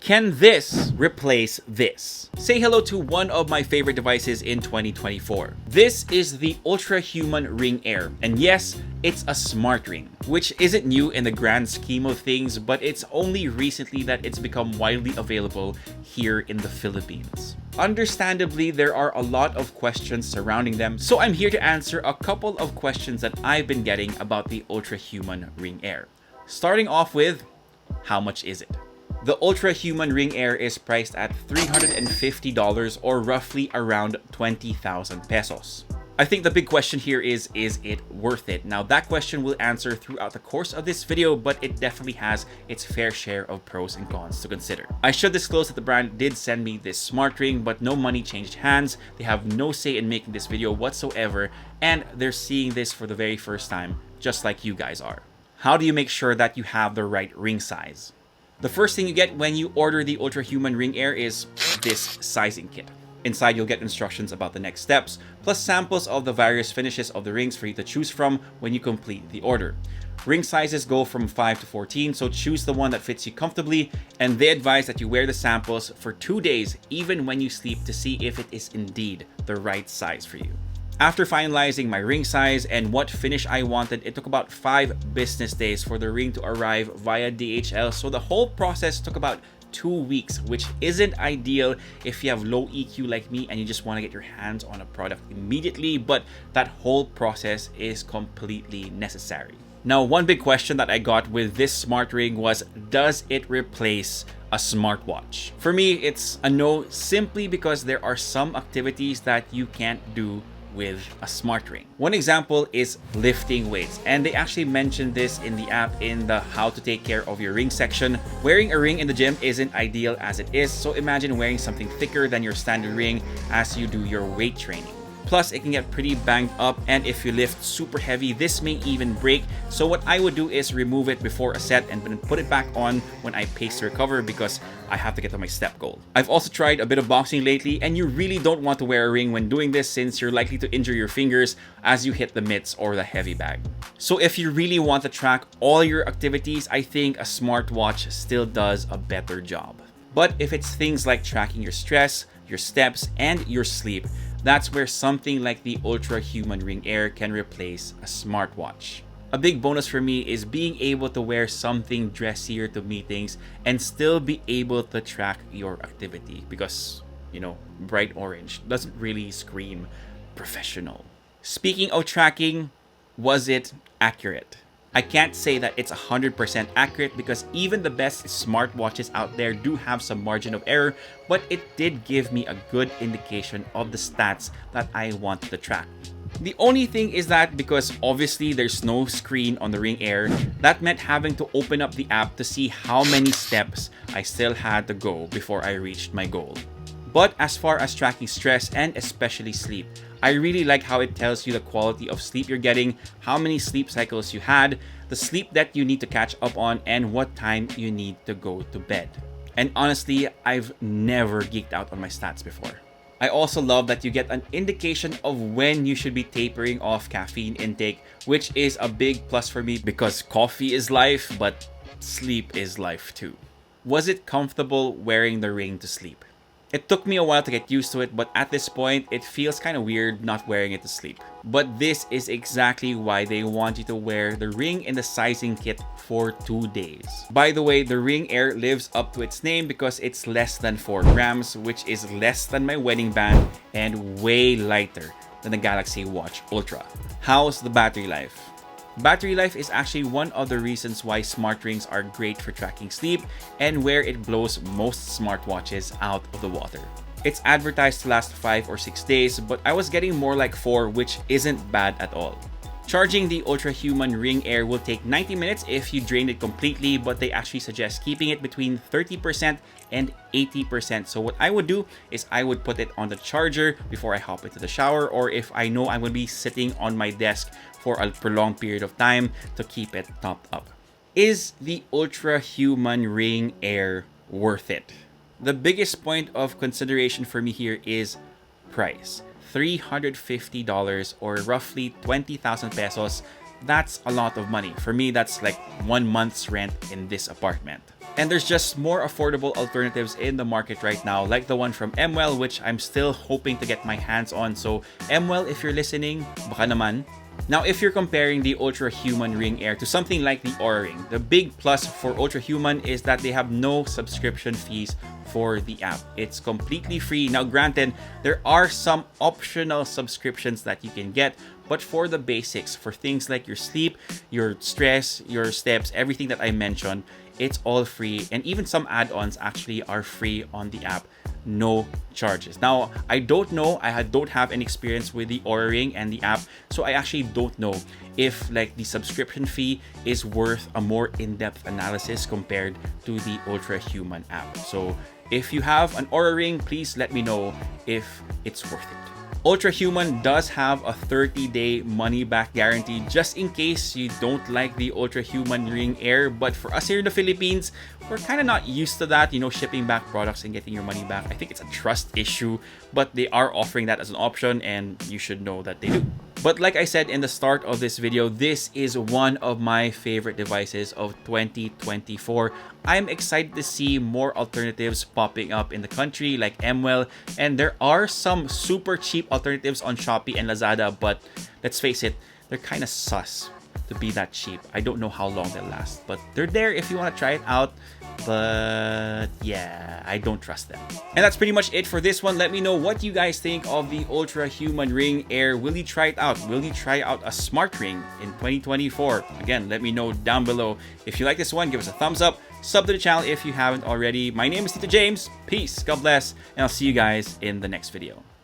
Can this replace this? Say hello to one of my favorite devices in 2024. This is the Ultrahuman Ring Air, and yes, it's a smart ring, which isn't new in the grand scheme of things, but it's only recently that it's become widely available here in the Philippines. Understandably, there are a lot of questions surrounding them, so I'm here to answer a couple of questions that I've been getting about the Ultrahuman Ring Air. Starting off with, how much is it? The Ultrahuman Ring Air is priced at $350 or roughly around 20,000 pesos. I think the big question here is it worth it? Now that question will answer throughout the course of this video, but it definitely has its fair share of pros and cons to consider. I should disclose that the brand did send me this smart ring, but no money changed hands. They have no say in making this video whatsoever, and they're seeing this for the very first time, just like you guys are. How do you make sure that you have the right ring size? The first thing you get when you order the Ultrahuman Ring Air is this sizing kit. Inside, you'll get instructions about the next steps, plus samples of the various finishes of the rings for you to choose from when you complete the order. Ring sizes go from 5 to 14, so choose the one that fits you comfortably, and they advise that you wear the samples for 2 days, even when you sleep, to see if it is indeed the right size for you. After finalizing my ring size and what finish I wanted, it took about 5 business days for the ring to arrive via DHL, so the whole process took about 2 weeks, which isn't ideal if you have low EQ like me and you just want to get your hands on a product immediately, but that whole process is completely necessary. Now, one big question that I got with this smart ring was, does it replace a smartwatch? For me, it's a no, simply because there are some activities that you can't do with a smart ring. One example is lifting weights, and they actually mentioned this in the app in the how to take care of your ring section. Wearing a ring in the gym isn't ideal as it is, so imagine wearing something thicker than your standard ring as you do your weight training. Plus, it can get pretty banged up, and if you lift super heavy, this may even break. So what I would do is remove it before a set and then put it back on when I pace to recover, because I have to get to my step goal. I've also tried a bit of boxing lately, and you really don't want to wear a ring when doing this, since you're likely to injure your fingers as you hit the mitts or the heavy bag. So if you really want to track all your activities, I think a smartwatch still does a better job. But if it's things like tracking your stress, your steps, and your sleep, that's where something like the Ultrahuman Ring Air can replace a smartwatch. A big bonus for me is being able to wear something dressier to meetings and still be able to track your activity, because, you know, bright orange doesn't really scream professional. Speaking of tracking, was it accurate? I can't say that it's 100% accurate, because even the best smartwatches out there do have some margin of error, but it did give me a good indication of the stats that I wanted to track. The only thing is that because obviously there's no screen on the Ring Air, that meant having to open up the app to see how many steps I still had to go before I reached my goal. But as far as tracking stress and especially sleep, I really like how it tells you the quality of sleep you're getting, how many sleep cycles you had, the sleep that you need to catch up on, and what time you need to go to bed. And honestly, I've never geeked out on my stats before. I also love that you get an indication of when you should be tapering off caffeine intake, which is a big plus for me, because coffee is life, but sleep is life too. Was it comfortable wearing the ring to sleep? It took me a while to get used to it, but at this point, it feels kind of weird not wearing it to sleep. But this is exactly why they want you to wear the ring in the sizing kit for 2 days. By the way, the Ring Air lives up to its name because it's less than 4 grams, which is less than my wedding band and way lighter than the Galaxy Watch Ultra. How's the battery life? Battery life is actually one of the reasons why smart rings are great for tracking sleep, and where it blows most smartwatches out of the water. It's advertised to last 5 or 6 days, but I was getting more like 4, which isn't bad at all. Charging the Ultrahuman Ring Air will take 90 minutes if you drain it completely, but they actually suggest keeping it between 30% and 80%. So what I would do is I would put it on the charger before I hop into the shower, or if I know I'm going to be sitting on my desk for a prolonged period of time, to keep it topped up. Is the Ultrahuman Ring Air worth it? The biggest point of consideration for me here is price. $350 or roughly 20,000 pesos. That's a lot of money. For me, that's like 1 month's rent in this apartment. And there's just more affordable alternatives in the market right now, like the one from MWell, which I'm still hoping to get my hands on. So MWell, if you're listening, baka naman. Now, if you're comparing the Ultrahuman Ring Air to something like the Oura Ring, the big plus for Ultrahuman is that they have no subscription fees for the app. It's completely free. Now, granted, there are some optional subscriptions that you can get, but for the basics, for things like your sleep, your stress, your steps, everything that I mentioned, it's all free. And even some add-ons actually are free on the app. No charges. Now, I don't know. I don't have any experience with the Oura Ring and the app, so I actually don't know if like the subscription fee is worth a more in-depth analysis compared to the Ultrahuman app. So if you have an Oura Ring, please let me know if it's worth it. Ultrahuman does have a 30-day money-back guarantee just in case you don't like the Ultrahuman Ring Air. But for us here in the Philippines, we're kind of not used to that, you know, shipping back products and getting your money back. I think it's a trust issue, but they are offering that as an option, and you should know that they do. But like I said in the start of this video, this is one of my favorite devices of 2024. I'm excited to see more alternatives popping up in the country like MWell, and there are some super cheap alternatives on Shopee and Lazada, but let's face it, they're kind of sus to be that cheap. I don't know how long they'll last, but they're there if you want to try it out. But yeah, I don't trust them. And that's pretty much it for this one. Let me know what you guys think of the Ultrahuman Ring Air. Will you try it out? Will you try out a smart ring in 2024? Again, let me know down below. If you like this one, give us a thumbs up. Sub to the channel if you haven't already. My name is Tito James. Peace, God bless, and I'll see you guys in the next video.